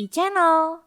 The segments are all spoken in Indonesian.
e-channel.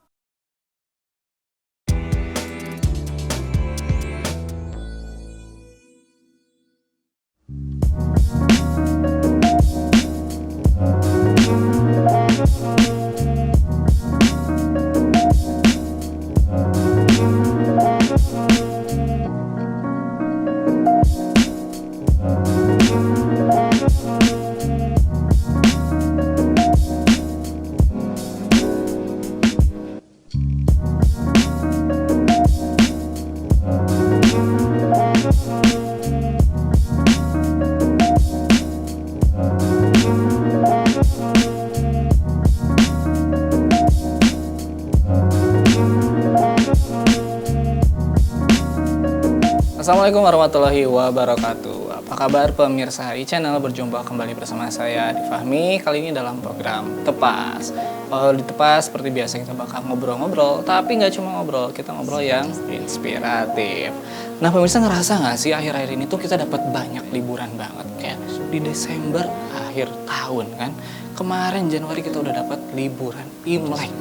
Assalamualaikum warahmatullahi wabarakatuh. Apa kabar pemirsa e-channel? Berjumpa kembali bersama saya Adi Fahmi. Kali ini dalam program Tepas. Kalau di Tepas seperti biasa kita bakal ngobrol-ngobrol, tapi nggak cuma ngobrol, kita ngobrol yang inspiratif. Nah pemirsa, ngerasa nggak sih akhir-akhir ini tuh kita dapat banyak liburan banget, kayak di Desember akhir tahun kan. Kemarin Januari kita udah dapat liburan Imlek.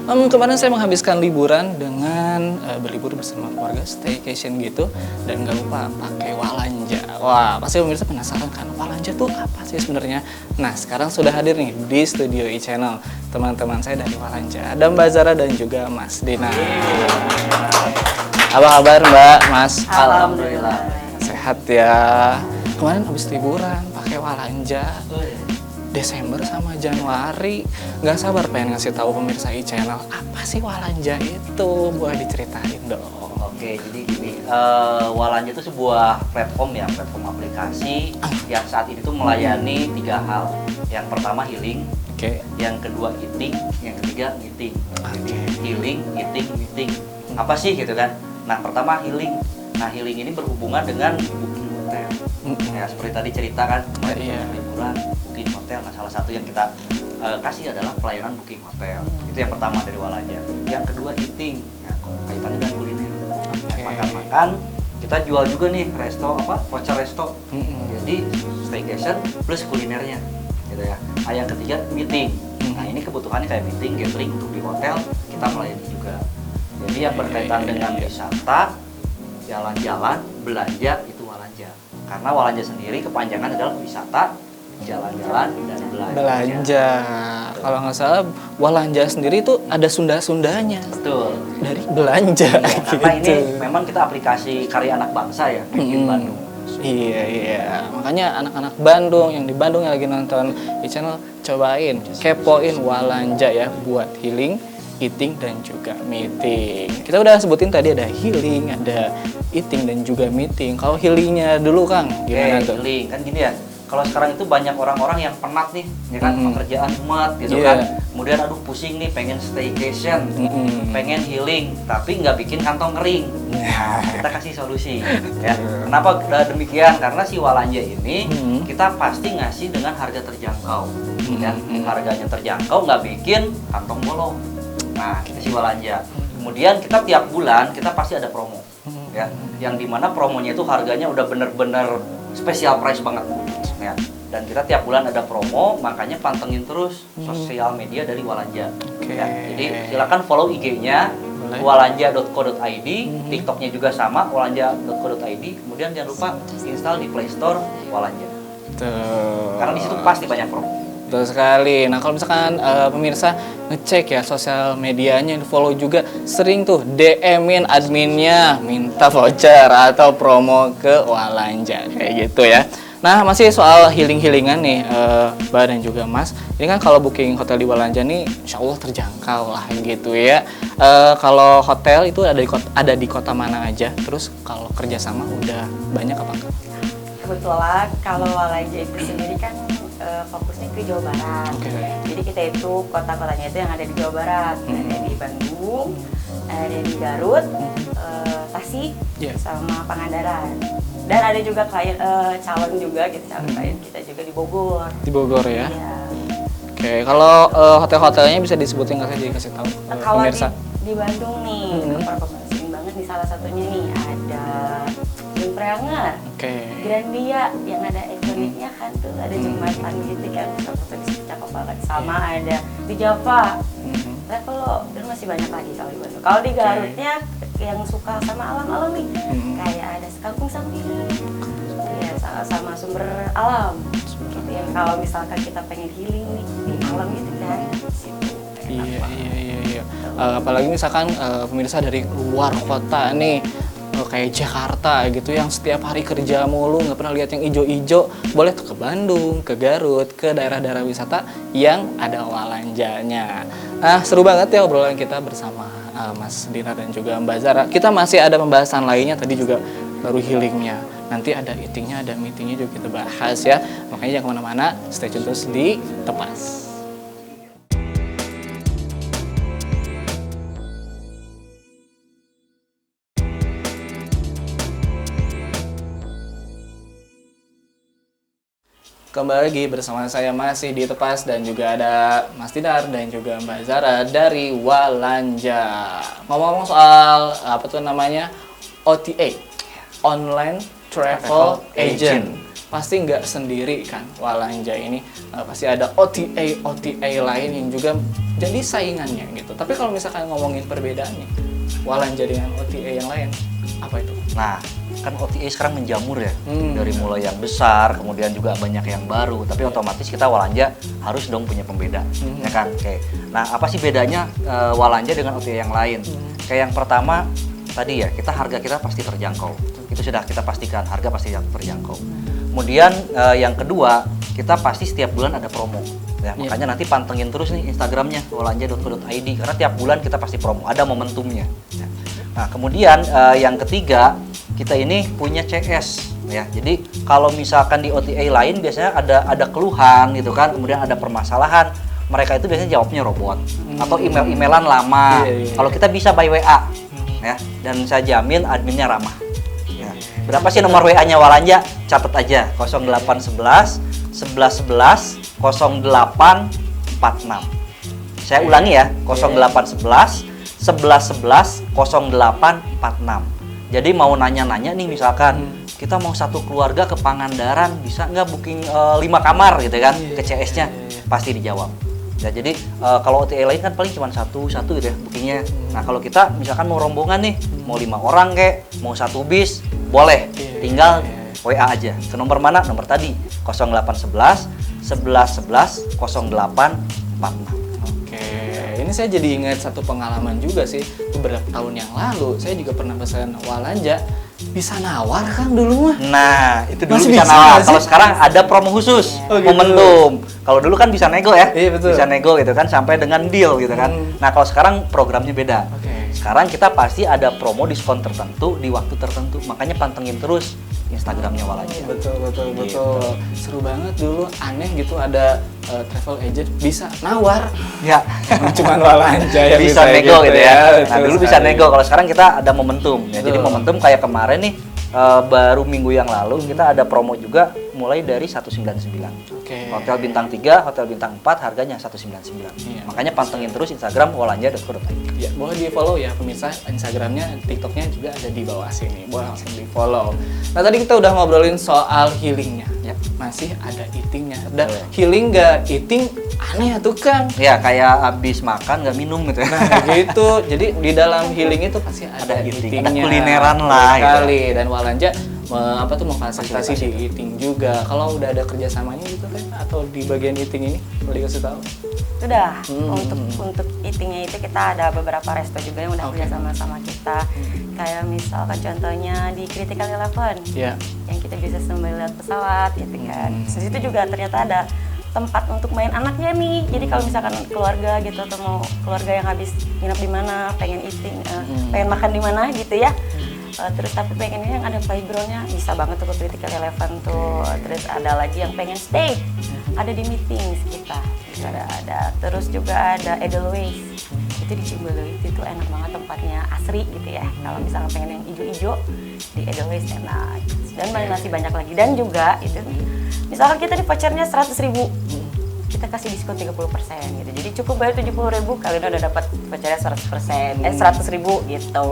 Kemarin saya menghabiskan liburan dengan berlibur bersama keluarga, staycation gitu, dan gak lupa pakai Walanja. Wah, pasti pemirsa penasaran kan, Walanja tuh apa sih sebenarnya? Nah, sekarang sudah hadir nih di studio e-channel teman-teman saya dari Walanja, ada Mbak Zara dan juga Mas Dina. Apa kabar Mbak, Mas? Alhamdulillah. Sehat ya. Kemarin habis liburan pakai Walanja. Desember sama Januari, nggak sabar pengen ngasih tahu pemirsa e-channel apa sih Walanja itu, boleh diceritain dong. Oke, jadi gini, Walanja itu sebuah platform aplikasi yang saat ini tuh melayani 3 hal. Yang pertama healing, yang kedua eating, yang ketiga meeting. Healing, eating, meeting. Apa sih gitu kan? Nah, pertama healing. Nah, healing ini berhubungan dengan booking hotel. Ya, seperti tadi cerita kan, liburan, booking hotel. Nah, salah satu yang kita kasih adalah pelayanan booking hotel. Itu yang pertama dari Walanja. Yang kedua eating, ya, kaitannya dengan kuliner. Makan-makan, kita jual juga nih voucher resto. Jadi staycation plus kulinernya, gitu ya. Nah, yang ketiga meeting. Nah, ini kebutuhannya kayak meeting, gathering untuk di hotel kita melayani juga. Jadi yang berkaitan dengan wisata, jalan-jalan, belanja itu Walanja. Karena Walanja sendiri kepanjangan adalah wisata, jalan-jalan, dan belanja. Kalau nggak salah Walanja sendiri itu ada Sunda-Sundanya. Betul. Dari belanja. Iya, karena ini memang kita aplikasi karya anak bangsa ya, di Bandung. Iya. Makanya anak-anak Bandung yang di Bandung yang lagi nonton e-channel, cobain, kepoin Walanja ya buat healing, eating, dan juga meeting. Kita udah sebutin tadi ada healing, ada eating, dan juga meeting. Kalau healingnya dulu Kang, gimana tuh? Healing, kan gini ya, kalau sekarang itu banyak orang-orang yang penat nih, ya kan, pekerjaan mumet gitu kan. Kemudian aduh pusing nih, pengen staycation, pengen healing, tapi nggak bikin kantong kering. Nah, kita kasih solusi. Ya. Kenapa demikian? Karena si Walanja ini kita pasti ngasih dengan harga terjangkau. Ya. Harganya terjangkau, nggak bikin kantong bolong. Nah, kita si Walanja. Kemudian kita tiap bulan kita pasti ada promo. Ya, yang dimana promonya itu harganya udah bener-bener special price banget. Ya. Dan kita tiap bulan ada promo, makanya pantengin terus sosial media dari Walanja. Ya, jadi silakan follow IG-nya walanja.co.id, TikTok-nya juga sama walanja.co.id. Kemudian jangan lupa install di Play Store Walanja. Tuh. Karena di situ pasti banyak promo. Betul sekali. Nah kalau misalkan pemirsa ngecek ya sosial medianya, di follow juga, sering tuh DM-in adminnya minta voucher atau promo ke Walanja kayak gitu ya. Nah masih soal healing-healingan nih Mbak dan juga Mas. Ini kan kalau booking hotel di Walanja nih insya Allah terjangkau lah gitu ya. Kalau hotel itu ada di kota mana aja? Terus kalau kerjasama udah banyak apa enggak? Kebetulan kalau Walanja itu sendiri kan fokusnya ke Jawa Barat. Jadi kita itu kota-kotanya itu yang ada di Jawa Barat. Ada di Bandung, ada di Garut, Tasik, sama Pangandaran. Dan ada juga klien calon juga gitu, calon klien kita juga di Bogor. Di Bogor ya? Iya. Oke, kalau hotel-hotelnya bisa disebutin nggak sih, dikasih tahu Kalau pemirsa? di Bandung nih, rekomendasiin banget nih salah satunya nih ada Grand Pranger, Grandia yang ada ikoniknya kan tuh, ada jembatan gitu kan, foto-foto di situ cakep banget. Sama ada di Java, Travelodon dan masih banyak lagi kalau di Bandung. Kalau di Garutnya yang suka sama alam-alam nih, kayak ada Kangkung Sampili, ya sama sumber alam. Yang kalau misalkan kita pengen healing nih di alam gitu kan, Iya. Apalagi misalkan pemirsa dari luar kota nih, kayak Jakarta gitu yang setiap hari kerja mulu nggak pernah lihat yang ijo-ijo, boleh tuh ke Bandung, ke Garut, ke daerah-daerah wisata yang ada walanjanya. Nah, seru banget ya obrolan kita bersama Mas Dinar dan juga Mbak Zara. Kita masih ada pembahasan lainnya, tadi juga baru healingnya. Nanti ada eatingnya, ada meetingnya juga kita bahas ya. Makanya jangan kemana-mana, stay tune terus di Tepas. Kembali lagi bersama saya masih di Tepas dan juga ada Mas Dinar dan juga Mbak Zara dari Walanja. Ngomong-ngomong soal apa tuh namanya OTA, Online Travel Agent. Pasti nggak sendiri kan Walanja ini, pasti ada OTA lain yang juga jadi saingannya gitu. Tapi kalau misalkan ngomongin perbedaannya, Walanja dengan OTA yang lain, apa itu? Nah, kan OTA sekarang menjamur ya, dari mulai yang besar, kemudian juga banyak yang baru. Tapi otomatis kita Walanja harus dong punya pembeda, ya kan? Oke. Nah, apa sih bedanya Walanja dengan OTA yang lain? Kayak yang pertama tadi ya, harga kita pasti terjangkau. Itu sudah kita pastikan, harga pasti terjangkau. Kemudian yang kedua, kita pasti setiap bulan ada promo. Ya, makanya nanti pantengin terus nih Instagramnya walanja.co.id karena tiap bulan kita pasti promo, ada momentumnya. Ya. Nah, kemudian yang ketiga, kita ini punya CS ya. Jadi kalau misalkan di OTA lain biasanya ada keluhan gitu kan, kemudian ada permasalahan, mereka itu biasanya jawabnya robot atau email-emailan lama. Kalau kita bisa by WA ya, dan saya jamin adminnya ramah. Ya. Berapa sih nomor WA-nya Walanja? Catat aja 0811 1111 0846. Saya ulangi ya, 0811 1111 0846. Jadi mau nanya-nanya nih misalkan kita mau satu keluarga ke Pangandaran, bisa nggak booking 5 kamar gitu kan ke CS-nya? Pasti dijawab. Ya, jadi kalau OTA lain kan paling cuma satu gitu ya bookingnya. Nah kalau kita misalkan mau rombongan nih, mau 5 orang kek, mau satu bis, boleh. Tinggal WA aja. Ke nomor mana? Nomor tadi 0811 1111 0846. Ini saya jadi ingat satu pengalaman juga sih, beberapa tahun yang lalu saya juga pernah pesan Walanja, bisa nawar kan dulu mah. Nah itu dulu masih bisa nawar, kalau sih? sekarang ada promo khusus, momentum. Kalau dulu kan bisa nego ya, bisa nego gitu kan sampai dengan deal gitu kan. Nah kalau sekarang programnya beda. Sekarang kita pasti ada promo diskon tertentu di waktu tertentu, makanya pantengin terus Instagramnya Walanja. Betul. Seru banget dulu, aneh gitu ada travel agent bisa nawar. Ya, cuman Walanja ya bisa nego gitu ya. Nah, dulu bisa sekali. nego, kalau sekarang kita ada momentum ya. Jadi momentum kayak kemarin nih baru minggu yang lalu kita ada promo juga mulai dari 199. Hotel bintang 3, hotel bintang 4 harganya 199. Makanya pantengin terus Instagram walanja.co.id. Ya, boleh di-follow ya pemirsa, Instagramnya, TikToknya juga ada di bawah sini. Boleh langsung di-follow. Nah, tadi kita udah ngobrolin soal healingnya. Ya, masih ada eatingnya. Dan healing nggak eating aneh tuh kan? Ya, kayak habis makan nggak minum gitu ya. Nah, gitu. Jadi di dalam healing itu pasti ada eatingnya. Ada kulineran lah sekali. Dan Walanja memfasilitasi di eating juga. Kalau udah ada kerjasamanya gitu kan, atau di bagian eating ini boleh dikasih tahu? Sudah. Untuk eatingnya itu kita ada beberapa resto juga yang udah kerja sama kita. Kayak misalkan contohnya di Critical Eleven, yang kita bisa sambil lihat pesawat gitu kan. Di situ juga ternyata ada tempat untuk main anaknya nih. Jadi kalau misalkan keluarga gitu atau mau keluarga yang habis nginep di mana, pengen eating, pengen makan di mana gitu ya. Terus tapi pengennya yang ada playgroundnya bisa banget tuh ke Critical Eleven tuh. Terus ada lagi yang pengen stay, ada di meetings kita. Ada. Terus juga ada Edelweiss. Itu di Cimbuluit itu enak banget tempatnya, asri gitu ya. Kalau misalnya pengen yang ijo-ijo di Edelweiss enak. Dan masih banyak lagi. Dan juga itu misalkan kita di vouchernya 100.000, kita kasih diskon 30% gitu. Jadi cukup bayar 70.000 kalian udah dapat vouchernya 100%, 100.000 gitu.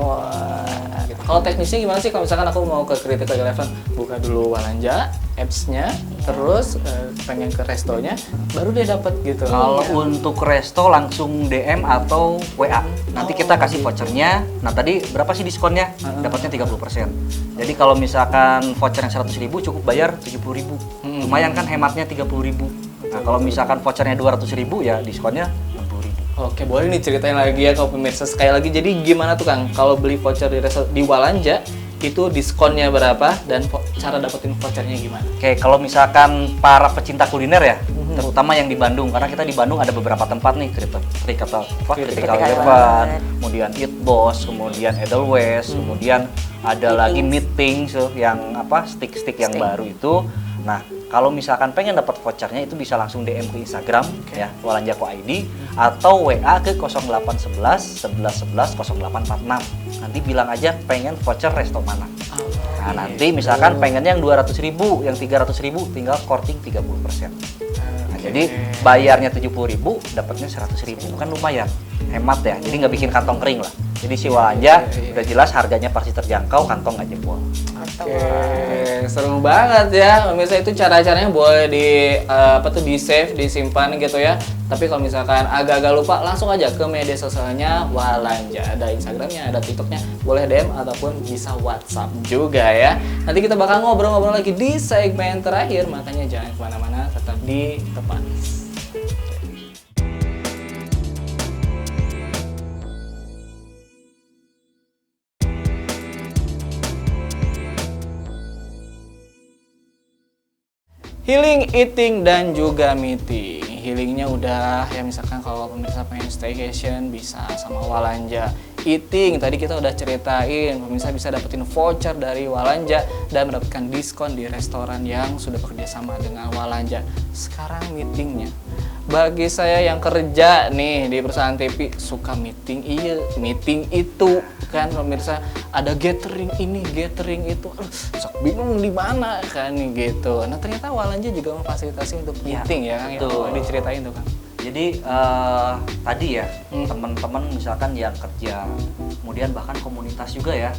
Kalau teknisnya gimana sih kalau misalkan aku mau ke Critical Eleven, buka dulu Walanja apps-nya, terus pengen ke restonya, baru dia dapat gitu. Kalau untuk resto langsung DM atau WA. Nanti kita kasih vouchernya. Nah tadi berapa sih diskonnya? Dapatnya 30%. Jadi kalau misalkan voucher yang 100.000 cukup bayar 70.000. Lumayan kan hematnya 30.000. Nah kalau misalkan vouchernya 200.000 ya diskonnya 60.000. Oke, boleh nih ceritain lagi ya kalau pemirsa sekali lagi. Jadi gimana tuh Kang kalau beli voucher di Walanja itu diskonnya berapa dan cara dapetin vouchernya gimana? Oke, kalau misalkan para pecinta kuliner ya, terutama yang di Bandung, karena kita di Bandung ada beberapa tempat nih, Critical Eleven, kemudian Eat Boss, kemudian Edelweiss, kemudian ada lagi Meeting yang stick yang baru itu. Nah, kalau misalkan pengen dapat vouchernya itu bisa langsung DM ke Instagram ya, Walanjako ID atau WA ke 0811 11 11 0846. Nanti bilang aja pengen voucher resto mana. Nah, nanti misalkan pengennya yang 200.000, yang 300.000 tinggal korting 30%. Nah, jadi bayarnya 70.000, dapatnya 100.000. Kan lumayan, hemat ya. Jadi nggak bikin kantong kering lah. Jadi si Walanja udah jelas harganya pasti terjangkau, kantong nggak jebol. Oke, seru banget ya. Pemirsa itu cara-caranya boleh di save, disimpan gitu ya. Tapi kalau misalkan agak-agak lupa, langsung aja ke media sosialnya Walanja. Ada Instagramnya, ada TikToknya, boleh DM ataupun bisa WhatsApp juga ya. Nanti kita bakal ngobrol-ngobrol lagi di segmen terakhir, makanya jangan kemana-mana, tetap di Tepas. Healing, eating, dan juga meeting. Healingnya udah ya, misalkan kalau pemirsa pengen staycation bisa sama Walanja. Eating tadi kita udah ceritain, pemirsa bisa dapetin voucher dari Walanja dan mendapatkan diskon di restoran yang sudah bekerja sama dengan Walanja. Sekarang meetingnya, bagi saya yang kerja nih di perusahaan TV suka meeting, meeting itu kan pemirsa, ada gathering ini, gathering itu, sok bingung di mana kan gitu. Nah ternyata Walanja juga memfasilitasi untuk meeting ya Kang, yang diceritain tuh Kang. Jadi tadi ya teman-teman misalkan yang kerja, kemudian bahkan komunitas juga ya,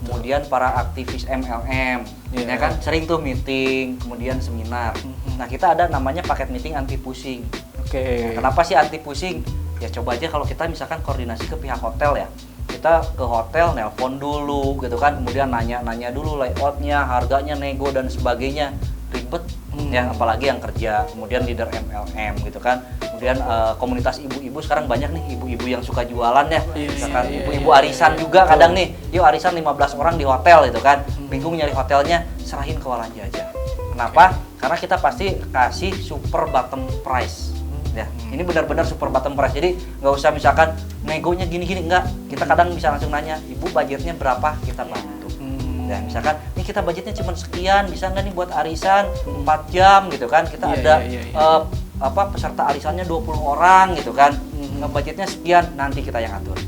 kemudian para aktivis MLM, ya kan sering tuh meeting, kemudian seminar. Nah kita ada namanya paket meeting anti pusing. Nah, kenapa sih anti pusing? Ya coba aja kalau kita misalkan koordinasi ke pihak hotel ya, kita ke hotel nelpon dulu gitu kan, kemudian nanya dulu layoutnya, harganya, nego dan sebagainya, ribet ya, apalagi yang kerja, kemudian leader MLM gitu kan, kemudian komunitas ibu-ibu sekarang banyak nih ibu-ibu yang suka jualan ya, misalkan ibu-ibu arisan juga kadang nih, yuk arisan 15 orang di hotel gitu kan, bingung nyari hotelnya, serahin ke Walanja aja. Kenapa? Karena kita pasti kasih super bottom price. Ya, ini benar-benar super bottom price. Jadi nggak usah misalkan negonya gini-gini, enggak. Kita kadang bisa langsung nanya, ibu budgetnya berapa, kita bantu. Ya, misalkan, ini kita budgetnya cuma sekian, bisa nggak nih buat arisan 4 jam gitu kan? Kita ada peserta arisannya 20 orang gitu kan? Budgetnya sekian, nanti kita yang atur.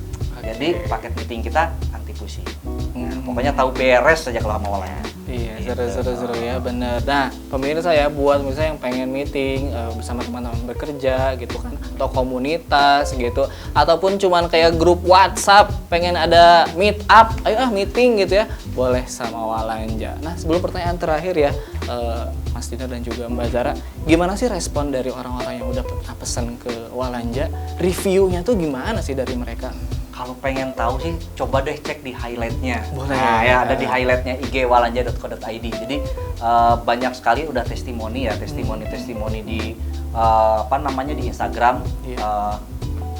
Jadi paket meeting kita anti pusing. Nah, pokoknya tahu beres saja kalau sama Walanja. Iya, seru ya, bener. Nah, pemirsa ya, buat misalnya yang pengen meeting bersama teman-teman bekerja gitu kan, atau komunitas gitu, ataupun cuman kayak grup WhatsApp, pengen ada meet up, ayo meeting gitu ya, boleh sama Walanja. Nah, sebelum pertanyaan terakhir ya, Mas Dina dan juga Mbak Zara, gimana sih respon dari orang-orang yang udah pesan ke Walanja? Reviewnya tuh gimana sih dari mereka? Kalau pengen tahu sih, coba deh cek di highlightnya. Boleh. Nah, ya ada di highlightnya IG walanja.co.id. Jadi banyak sekali udah testimoni di di Instagram.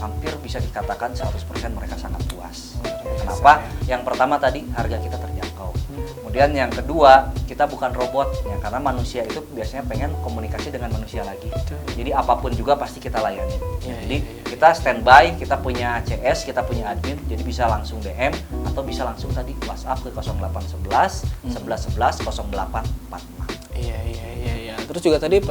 Hampir bisa dikatakan 100% mereka sangat puas. Kenapa? Yang pertama tadi harga kita terjangkau. Kemudian yang kedua, kita bukan robot ya, karena manusia itu biasanya pengen komunikasi dengan manusia lagi. Jadi apapun juga pasti kita layani. Jadi kita standby, kita punya CS, kita punya admin, jadi bisa langsung DM atau bisa langsung tadi WhatsApp ke 0811 11 11 0845. Iya. Terus juga tadi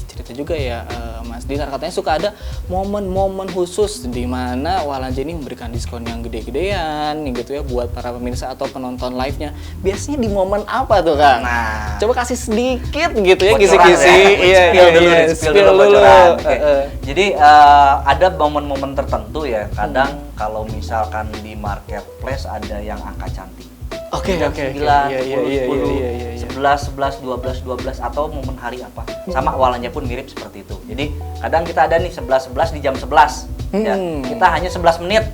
cerita juga ya Mas Dinar, katanya suka ada momen-momen khusus di mana Walanja ini memberikan diskon yang gede-gedean gitu ya buat para pemirsa atau penonton live-nya. Biasanya di momen apa tuh Kang? Nah, coba kasih sedikit gitu ya, bocoran kisi-kisi. Spill dulu bocoran. Jadi ada momen-momen tertentu ya. Kadang kalau misalkan di marketplace ada yang angka cantik. Oke. 9, 10, 11, 11, 12 atau momen hari apa. Sama Walanja pun mirip seperti itu. Jadi kadang kita ada nih 11 di jam 11. Ya, kita hanya 11 menit.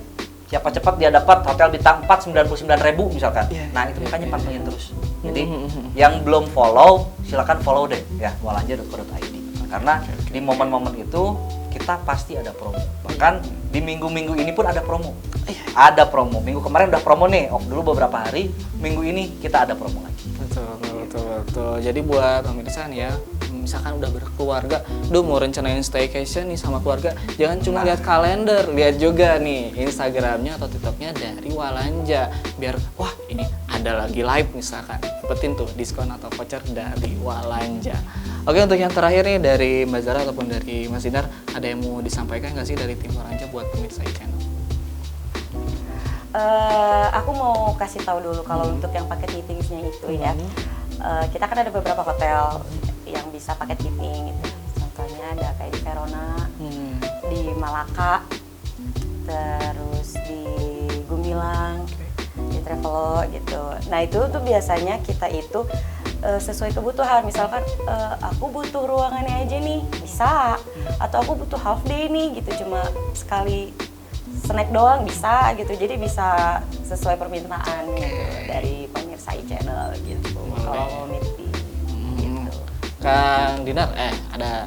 Siapa cepat dia dapat hotel bintang 4 99.000 misalkan. Nah, itu makanya pantengin terus. Jadi yang belum follow silakan follow deh ya walanja.co.id. Karena di momen-momen itu kita pasti ada promo. Bahkan di minggu-minggu ini pun ada promo. Ada promo. Minggu kemarin udah promo nih, off dulu beberapa hari. Minggu ini kita ada promo lagi. Betul. Jadi buat pemirsa nih ya, misalkan udah berkeluarga, mau rencanain staycation nih sama keluarga, jangan cuma lihat kalender, lihat juga nih Instagramnya atau TikToknya dari Walanja. Biar wah ini ada lagi live misalkan, dapetin tuh diskon atau voucher dari Walanja. Oke, untuk yang terakhir nih dari Mbak Zara ataupun dari Mas Dinar, ada yang mau disampaikan nggak sih dari tim Walanja buat pemirsa channel? Aku mau kasih tahu dulu kalau untuk yang paket meetingsnya itu ya, kita kan ada beberapa hotel yang bisa paket meeting gitu. Contohnya ada kayak di Verona, di Malaka, terus di Gumilang, di Travelo gitu. Nah itu tuh biasanya kita itu sesuai kebutuhan. Misalkan aku butuh ruangannya aja nih, bisa. Atau aku butuh half day nih gitu, cuma sekali snack doang bisa gitu. Jadi bisa sesuai permintaan gitu, dari pemirsa channel gitu. Kalau mau meeting gitu. Kang Dinar, ada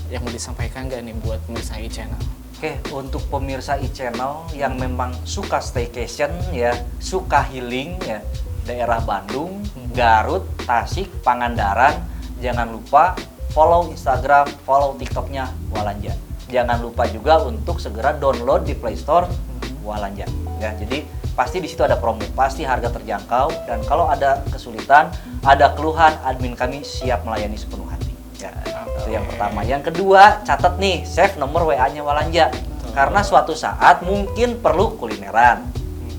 yang mau disampaikan nggak nih buat pemirsa channel? Oke, untuk pemirsa channel yang memang suka staycation ya, suka healing ya, daerah Bandung, Garut, Tasik, Pangandaran, jangan lupa follow Instagram, follow TikToknya Walanja. Jangan lupa juga untuk segera download di Play Store Walanja. Ya, jadi pasti di situ ada promo, pasti harga terjangkau, dan kalau ada kesulitan, ada keluhan, admin kami siap melayani sepenuh hati. Ya, itu yang pertama. Yang kedua, catat nih, save nomor WA-nya Walanja. Karena suatu saat mungkin perlu kulineran.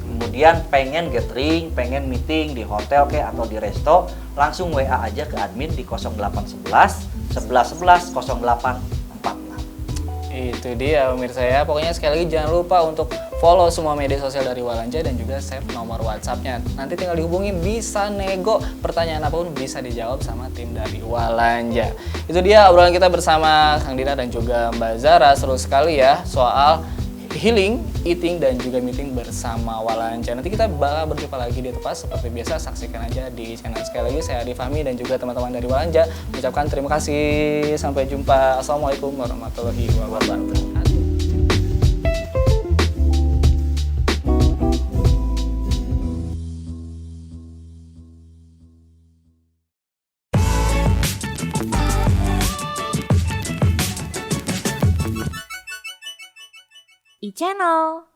Kemudian pengen gathering, pengen meeting di hotel atau di resto, langsung WA aja ke admin di 0811 11 11 08 Itu dia pemirsa ya. Pokoknya sekali lagi jangan lupa untuk follow semua media sosial dari Walanja dan juga save nomor WhatsApp-nya. Nanti tinggal dihubungi, bisa nego, pertanyaan apapun bisa dijawab sama tim dari Walanja. Itu dia obrolan kita bersama Kang Dinar dan juga Mbak Zara. Seru sekali ya soal healing, eating, dan juga meeting bersama Walanja. Nanti kita bakal berjumpa lagi di Tepas. Seperti biasa, saksikan aja di channel. Sekali lagi, saya Adi Fahmi dan juga teman-teman dari Walanja mengucapkan terima kasih. Sampai jumpa. Assalamualaikum warahmatullahi wabarakatuh. iChannel.